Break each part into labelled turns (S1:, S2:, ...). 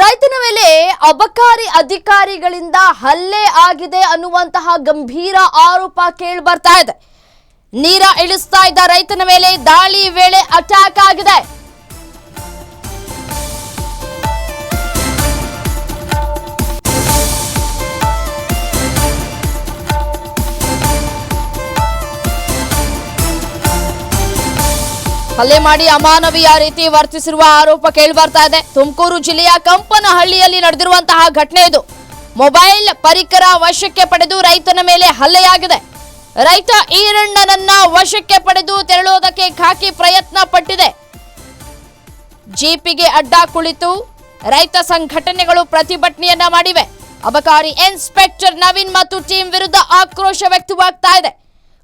S1: ರೈತನ ಮೇಲೆ ಅಬಕಾರಿ ಅಧಿಕಾರಿಗಳಿಂದ ಹಲ್ಲೆ ಆಗಿದೆ ಅನ್ನುವಂತಹ ಗಂಭೀರ ಆರೋಪ ಕೇಳಿ ಬರ್ತಾ ಇದೆ. ನೀರ ಇಳಿಸ್ತಾ ಇದ್ದ ರೈತನ ಮೇಲೆ ದಾಳಿ ವೇಳೆ ಅಟ್ಯಾಕ್ ಆಗಿದೆ. ಹಲ್ಲೆ ಮಾಡಿ ಅಮಾನವೀಯ ರೀತಿ ವರ್ತಿಸಿರುವ ಆರೋಪ ಕೇಳಿ ಬರ್ತಾ ಇದೆ. ತುಮಕೂರು ಜಿಲ್ಲೆಯ ಕಂಪನಹಳ್ಳಿಯಲ್ಲಿ ನಡೆದಿರುವಂತಹ ಘಟನೆ ಇದು. ಮೊಬೈಲ್ ಪರಿಕರ ವಶಕ್ಕೆ ಪಡೆದು ರೈತನ ಮೇಲೆ ಹಲ್ಲೆಯಾಗಿದೆ. ರೈತ ಈರಣ್ಣನನ್ನ ವಶಕ್ಕೆ ಪಡೆದು ತೆರಳೋದಕ್ಕೆ ಖಾಕಿ ಪ್ರಯತ್ನ ಪಟ್ಟಿದೆ. ಜೀಪಿಗೆ ಅಡ್ಡ ಕುಳಿತು ರೈತ ಸಂಘಟನೆಗಳು ಪ್ರತಿಭಟನೆಯನ್ನ ಮಾಡಿವೆ. ಅಬಕಾರಿ ಇನ್ಸ್ಪೆಕ್ಟರ್ ನವೀನ್ ಮತ್ತು ಟೀಮ್ ವಿರುದ್ಧ ಆಕ್ರೋಶ ವ್ಯಕ್ತವಾಗ್ತಾ ಇದೆ.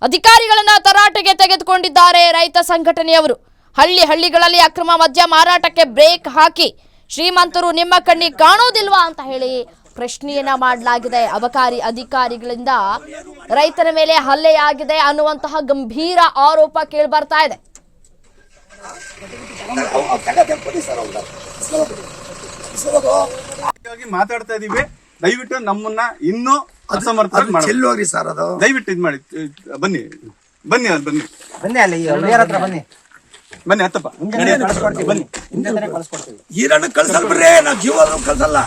S1: ಅಧಿಕಾರಿಗಳನ್ನ ತರಾಟೆಗೆ ತೆಗೆದುಕೊಂಡಿದ್ದಾರೆ ರೈತ ಸಂಘಟನೆಯವರು. ಹಳ್ಳಿಗಳಲ್ಲಿ ಅಕ್ರಮ ಮದ್ಯ ಮಾರಾಟಕ್ಕೆ ಬ್ರೇಕ್ ಹಾಕಿ ಶ್ರೀಮಂತರು ನಿಮ್ಮ ಕಣ್ಣಿಗೆ ಕಾಣೋದಿಲ್ವಾ ಅಂತ ಹೇಳಿ ಪ್ರಶ್ನೆಯನ್ನ ಮಾಡಲಾಗಿದೆ. ಅಬಕಾರಿ ಅಧಿಕಾರಿಗಳಿಂದ ರೈತರ ಮೇಲೆ ಹಲ್ಲೆಯಾಗಿದೆ ಅನ್ನುವಂತಹ ಗಂಭೀರ ಆರೋಪ ಕೇಳಿ ಬರ್ತಾ ಇದೆ.
S2: ಮಾತಾಡ್ತಾ ಇದೀವಿ, ದಯವಿಟ್ಟು ನಮ್ಮನ್ನ ಇನ್ನೂ ಅಸಮರ್ಥವಾಗಿ ಮಾಡಿ ಸರ್. ಅದು ದಯವಿಟ್ಟು ಇದು ಮಾಡಿ. ಬನ್ನಿ ಬನ್ನಿ ಬನ್ನಿ ಬನ್ನಿ ಅಲ್ಲಿ ಬನ್ನಿ ಬನ್ನಿ ಹತ್ತಪ್ಪ ಬನ್ನಿ.
S3: ಈರಣ್ಣ ಕಳ್ಸಲ್ ಬರ್ರಿ, ನಾವು ಜೀವ ಕಳ್ಸಲ್ಲ.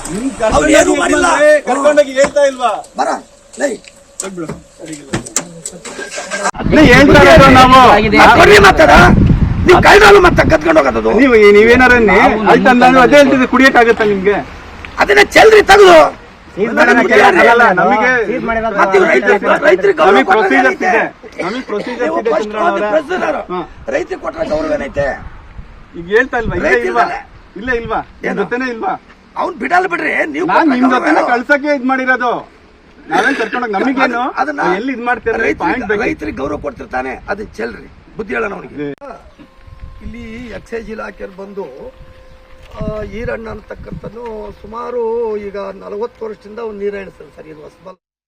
S2: ಕರ್ಕೊಂಡೋಗಿ ಹೇಳ್ತಾ ಇಲ್ವಾ?
S3: ನೀವೇನಾರ
S2: ಅದೇ ಹೇಳ್ತಿದ್ದೆ, ಕುಡಿಯಕ್ ಆಗತ್ತ ನಿಮ್ಗೆ?
S3: ಅದನ್ನ ಚೆಲ್ರಿ ತೆಗೆದು ರೈತರಿಗೆ ಕೊಟ್ಟ ಗೌರವ ಏನೈತೆ
S2: ಈಗ ಹೇಳ್ತಾ ಇಲ್ವಾ? ಇಲ್ಲ ಇಲ್ವಾ ಜೊತೆನೆ ಇಲ್ವಾ?
S3: ಅವ್ನ್ ಬಿಡಲ್ಲ ಬಿಡ್ರಿ. ನೀವು
S2: ನಿಮ್ ಜೊತೆ ಕಳ್ಸಕ್ಕೆ ಇದ್ ಮಾಡಿರೋದು, ನಾವೇನ್ ಕರ್ಕೊಂಡೋಗಿ ನಮಗೇನು ಎಲ್ಲಿ ಇದ್ ಮಾಡ್ತೀರ?
S3: ರೈತರಿಗೆ ಗೌರವ ಕೊಡ್ತಿರ್ತಾನೆ, ಅದು ಚೆಲ್ರಿ, ಬುದ್ಧಿ ಹೇಳೋಣ ಅವನಿಗೆ. ಇಲ್ಲಿ ಎಕ್ಸೈಸ್ ಇಲಾಖೆಯಲ್ಲಿ ಬಂದು ಈರಣ್ಣ ಅಂತಕ್ಕಂಥದ್ದು ಸುಮಾರು ಈಗ 40 ವರ್ಷದಿಂದ ಅವ್ನು ನೀರು ಎಣಿಸ್ತಾರೆ ಸರ್. ಇದು ಹೊಸಬಲ್